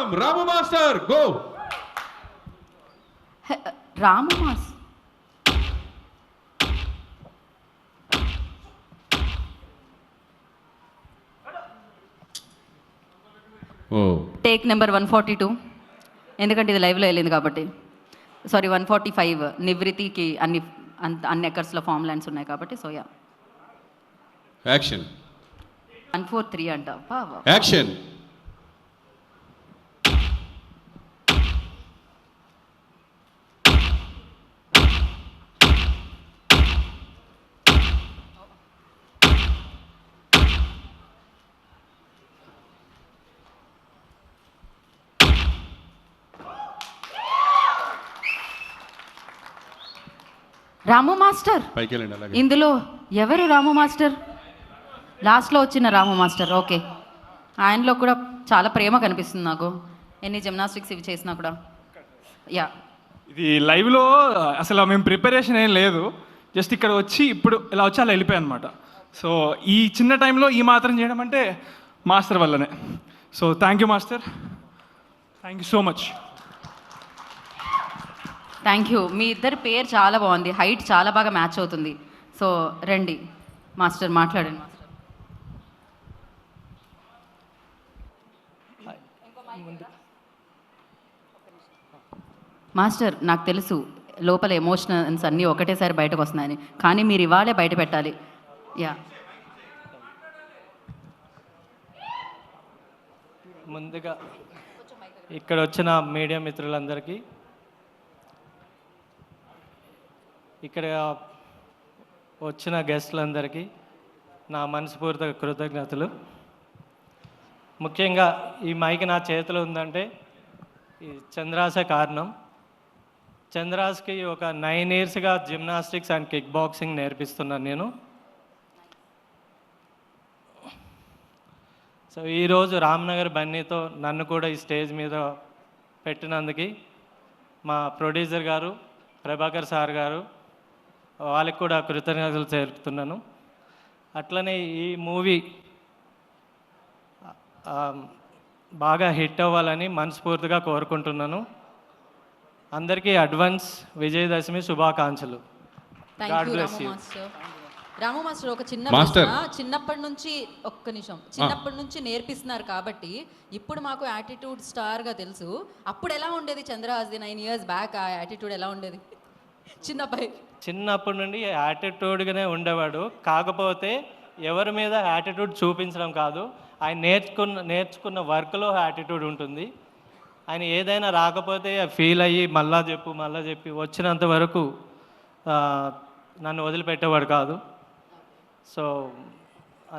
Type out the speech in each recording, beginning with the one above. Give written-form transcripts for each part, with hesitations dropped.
From Ramu master. Go. Ramu master. Take number 142, ఎందుకంటే ఇది లైవ్లో వెళ్ళింది కాబట్టి. సారీ 145, నివృత్తికి అన్ని ఎకర్స్లో ఫామ్ ల్యాండ్స్ ఉన్నాయి కాబట్టి. So yeah, action. 143 అంట. యాక్షన్. రాము మాస్టర్. పైకి వెళ్ళండి అలాగే. ఇందులో ఎవరు రాము మాస్టర్? లాస్ట్లో వచ్చిన రాము మాస్టర్. ఓకే, ఆయనలో కూడా చాలా ప్రేమ కనిపిస్తుంది నాకు, ఎన్ని జిమ్నాస్టిక్స్ ఇవి చేసినా కూడా. యా, ఇది లైవ్లో అసలు మేము ప్రిపరేషన్ ఏం లేదు, జస్ట్ ఇక్కడ వచ్చి ఇప్పుడు ఇలా వచ్చి అలా వెళ్ళిపోయాయి అనమాట. సో ఈ చిన్న టైంలో ఈ మాత్రం చేయడం అంటే మాస్టర్ వల్లనే. So thank you master, thank you so much. Thank you. మీ ఇద్దరి పేరు చాలా బాగుంది, హైట్ చాలా బాగా మ్యాచ్ అవుతుంది. సో రండి మాస్టర్, మాట్లాడండి మాస్టర్. మాస్టర్, నాకు తెలుసు లోపల ఎమోషనల్స్ అన్నీ ఒకటేసారి బయటకు వస్తున్నాయని, కానీ మీరు ఇవాళే బయట పెట్టాలి. యా, ముందుగా ఇక్కడ వచ్చిన మీడియా మిత్రులందరికీ, ఇక్కడ వచ్చిన గెస్టులందరికీ నా మనస్ఫూర్తిగా కృతజ్ఞతలు. ముఖ్యంగా ఈ మైక్ నా చేతిలో ఉందంటే ఈ చంద్రాసే కారణం. చంద్రాస్కి ఒక 9 ఇయర్స్గా జిమ్నాస్టిక్స్ అండ్ కిక్ బాక్సింగ్ నేర్పిస్తున్నాను నేను. సో ఈరోజు రామ్నగర్ బన్నీతో నన్ను కూడా ఈ స్టేజ్ మీద పెట్టినందుకు మా ప్రొడ్యూసర్ గారు ప్రభాకర్ సార్ గారు, వాళ్ళకి కూడా కృతజ్ఞతలు తెలుపుతున్నాను. అట్లనే ఈ మూవీ బాగా హిట్ అవ్వాలని మనస్ఫూర్తిగా కోరుకుంటున్నాను. అందరికీ అడ్వాన్స్ విజయదశమి శుభాకాంక్షలు. God bless you. Ramu master, ఒక చిన్న మాస్టర్. చిన్నప్పటి నుంచి ఒక్క నిమిషం, చిన్నప్పటి నుంచి నేర్పిస్తున్నారు కాబట్టి ఇప్పుడు మాకు యాటిట్యూడ్ స్టార్గా తెలుసు. అప్పుడు ఎలా ఉండేది చంద్రహాస్ది 9 ఇయర్స్ బ్యాక్? ఆ యాటిట్యూడ్ ఎలా ఉండేది చిన్నప్పటి నుండి యాటిట్యూడ్గానే ఉండేవాడు. కాకపోతే ఎవరి మీద యాటిట్యూడ్ చూపించడం కాదు, ఆయన నేర్చుకున్న వర్క్లో యాటిట్యూడ్ ఉంటుంది. ఆయన ఏదైనా రాకపోతే ఫీల్ అయ్యి మళ్ళా చెప్పి వచ్చినంత వరకు నన్ను వదిలిపెట్టేవాడు కాదు. సో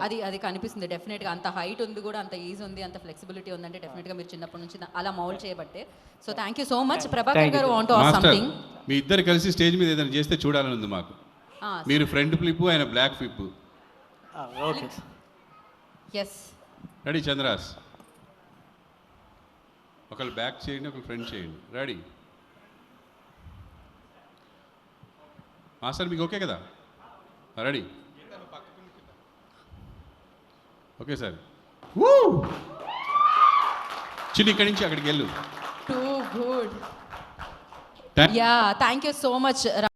అది కనిపిస్తుంది డెఫినెట్గా. అంత హైట్ ఉంది కూడా, అంత ఈజీ ఉంది, అంత ఫ్లెక్సిబిలిటీ ఉందంటే డెఫినెట్గా మీరు చిన్నప్పటి నుంచి అలా మౌల్డ్ చేయబట్టే. So thank you so much. Prabhakar గారు వాంట్ టు ఆస్క్ సంథింగ్. మీ ఇద్దరు కలిసి స్టేజ్ మీద ఏదైనా చేస్తే చూడాలని ఉంది మాకు. మీరు ఫ్రంట్ ఫ్లిప్, ఆయన black flip. Okay, yes. Ready చంద్రాస్? ఒకళ్ళు బ్యాక్ చేయండి, ఒకళ్ళు ఫ్రంట్ చేయండి. రెడీ మాస్టర్, మీకు ఓకే కదా? రెడీ? Okay sir. చిన్న ఇక్కడి నుంచి అక్కడికి వెళ్ళు. Too good. Yeah, thank you so much.